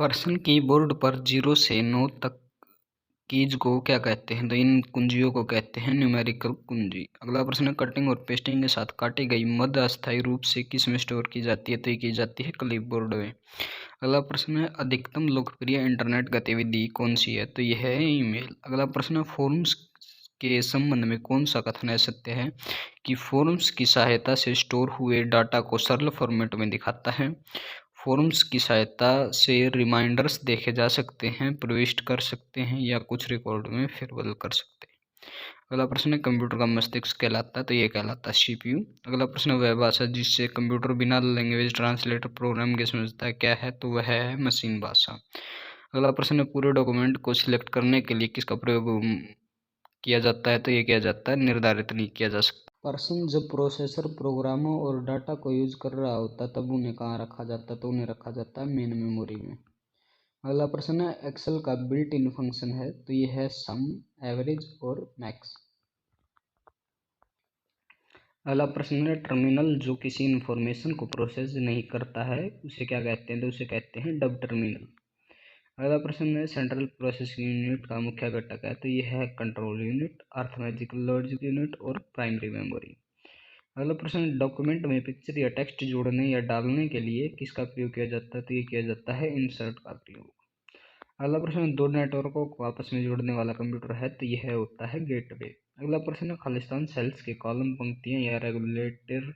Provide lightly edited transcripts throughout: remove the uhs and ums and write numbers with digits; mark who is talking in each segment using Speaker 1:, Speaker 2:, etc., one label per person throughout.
Speaker 1: Person keyboard पर 0 से 9 तक कीज को क्या कहते हैं? तो इन कुंजियों को कहते हैं न्यूमेरिकल कुंजी। अगला प्रश्न है, कटिंग और पेस्टिंग के साथ काटी गई मध्य अस्थायी रूप से किस में स्टोर की जाती है? तो ये की जाती है क्लिपबोर्ड में। अगला प्रश्न है, अधिकतम लोकप्रिय इंटरनेट गतिविधि कौन सी है? तो यह है ईमेल। अगला प्रश्न है, फोरम्स के संबंध में कौन सा कथन है सत्य है कि फोरम्स की सहायता से स्टोर हुए डाटा को सरल फॉर्मेट में दिखाता है। फोरम्स की सहायता से रिमाइंडर्स देखे जा सकते हैं, प्रविष्ट कर सकते हैं या कुछ रिकॉर्ड में फेरबदल कर सकते हैं। अगला प्रश्न है, कंप्यूटर का मस्तिष्क कहलाता है? तो ये कहलाता है सीपीयू। अगला प्रश्न है, वह भाषा जिससे कंप्यूटर बिना लैंग्वेज ट्रांसलेटर प्रोग्राम के समझता है क्या है? तो वह है मशीन भाषा। अगला प्रश्न है, पूरे डॉक्यूमेंट को सिलेक्ट करने के लिए किसका प्रयोग किया जाता है? तो ये किया जाता है, निर्धारित नहीं किया जा सकता। पर्सन जब प्रोसेसर प्रोग्रामों और डाटा को यूज कर रहा होता है तब उन्हें कहाँ रखा जाता है? तो उन्हें रखा जाता है मेन मेमोरी में। अगला प्रश्न है, एक्सेल का बिल्ट इन फंक्शन है? तो ये है सम, एवरेज और मैक्स। अगला प्रश्न है, टर्मिनल जो किसी इंफॉर्मेशन को प्रोसेस नहीं करता है उसे क्या कहते हैं? तो उसे कहते हैं डब टर्मिनल। अगला प्रश्न है, सेंट्रल प्रोसेसिंग यूनिट का मुख्य घटक है? तो यह है control unit, arithmetic logic unit और प्राइमरी मेमोरी। अगला प्रश्न, डॉक्यूमेंट में पिक्चर या टेक्स्ट जोड़ने या डालने के लिए किसका प्रयोग किया जाता है? तो ये किया जाता है इंसर्ट का प्रयोग। अगला प्रश्न, दो नेटवर्कों को आपस में जोड़ने वाला कंप्यूटर है? तो यह होता है गेटवे। अगला प्रश्न, खालिस्तान सेल्स के कॉलम, पंक्तियां या रेगुलेटर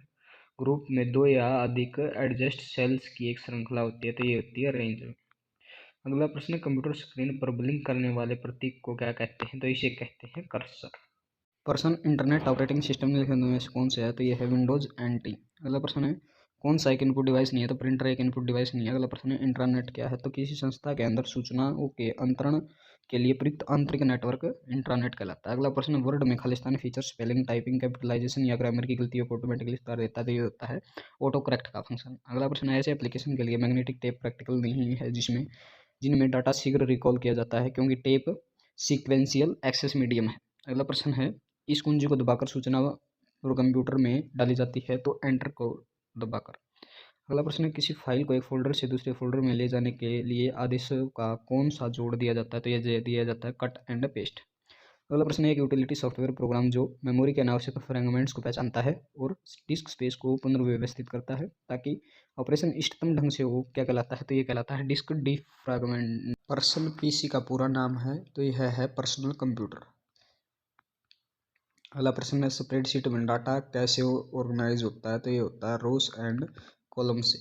Speaker 1: ग्रुप में दो या अधिक एडजस्ट सेल्स की एक श्रृंखला होती है? तो ये होती है रेंज। अगला प्रश्न, कंप्यूटर स्क्रीन पर ब्लिंक करने वाले प्रतीक को क्या कहते हैं? तो इसे कहते हैं कर्सर। प्रश्न, इंटरनेट ऑपरेटिंग सिस्टम निम्नलिखित में से कौन सा है? तो यह है विंडोज एनटी। अगला प्रश्न है, कौन सा एक इनपुट डिवाइस नहीं है? तो प्रिंटर एक इनपुट डिवाइस नहीं है। अगला प्रश्न है, इंट्रानेट क्या है? तो किसी संस्था के अंदर सूचनाओं के अंतरण के लिए प्रयुक्त आंतरिक नेटवर्क इंट्रानेट कहलाता है। अगला प्रश्न, वर्ड में खालिस्तानी फीचर स्पेलिंग, टाइपिंग, कैपिटलाइजेशन या ग्रामर की गलतियों को ऑटोमेटिकली सुधार देता है? तो ये होता है ऑटो करेक्ट का फंक्शन। अगला प्रश्न है, ऐसे एप्लीकेशन के लिए मैग्नेटिक टेप प्रैक्टिकल नहीं है जिनमें डाटा शीघ्र रिकॉल किया जाता है क्योंकि टेप सीक्वेंशियल एक्सेस मीडियम है। अगला प्रश्न है, इस कुंजी को दबाकर सूचना और कंप्यूटर में डाली जाती है? तो एंटर को दबाकर। अगला प्रश्न है, किसी फाइल को एक फोल्डर से दूसरे फोल्डर में ले जाने के लिए आदेशों का कौन सा जोड़ दिया जाता है? तो यह दिया जाता है कट एंड पेस्ट। अगला प्रश्न है, एक यूटिलिटी सॉफ्टवेयर प्रोग्राम जो मेमोरी के अनावश्यक फ्रेगमेंट्स को पहचानता है और डिस्क स्पेस को पुनर्व्यवस्थित करता है ताकि ऑपरेशन इष्टतम ढंग से हो, क्या कहलाता है? तो ये कहलाता है डिस्क डिफ्रैगमेंट। पर्सनल पीसी का पूरा नाम है? तो यह है पर्सनल कंप्यूटर। अगला प्रश्न है, स्प्रेडशीट में डाटा कैसे ऑर्गेनाइज होता है? तो ये होता है रोस एंड कॉलम से।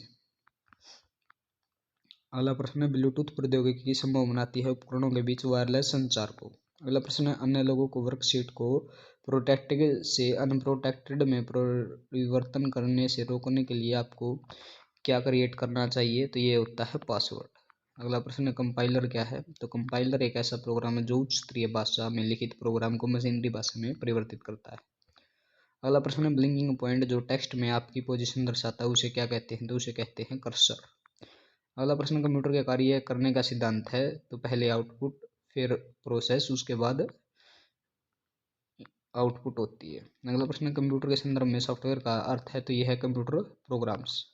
Speaker 1: अगला प्रश्न है, ब्लूटूथ प्रौद्योगिकी संभव बनाती है उपकरणों के बीच वायरलेस संचार को? अगला प्रश्न है, अन्य लोगों को वर्कशीट को प्रोटेक्टेड से अनप्रोटेक्टेड में परिवर्तन करने से रोकने के लिए आपको क्या क्रिएट करना चाहिए? तो ये होता है पासवर्ड। अगला प्रश्न है, कंपाइलर क्या है? तो कंपाइलर एक ऐसा प्रोग्राम है जो उच्च स्तरीय भाषा में लिखित प्रोग्राम को मशीनरी भाषा में परिवर्तित करता है। अगला प्रश्न है, ब्लिंकिंग पॉइंट जो टेक्स्ट में आपकी पोजीशन दर्शाता है उसे क्या कहते हैं? तो उसे कहते हैं कर्सर। अगला प्रश्न, कंप्यूटर के कार्य करने का सिद्धांत है? तो पहले आउटपुट, फिर प्रोसेस, उसके बाद आउटपुट होती है। अगला प्रश्न, कंप्यूटर के संदर्भ में सॉफ्टवेयर का अर्थ है? तो यह है कंप्यूटर प्रोग्राम्स।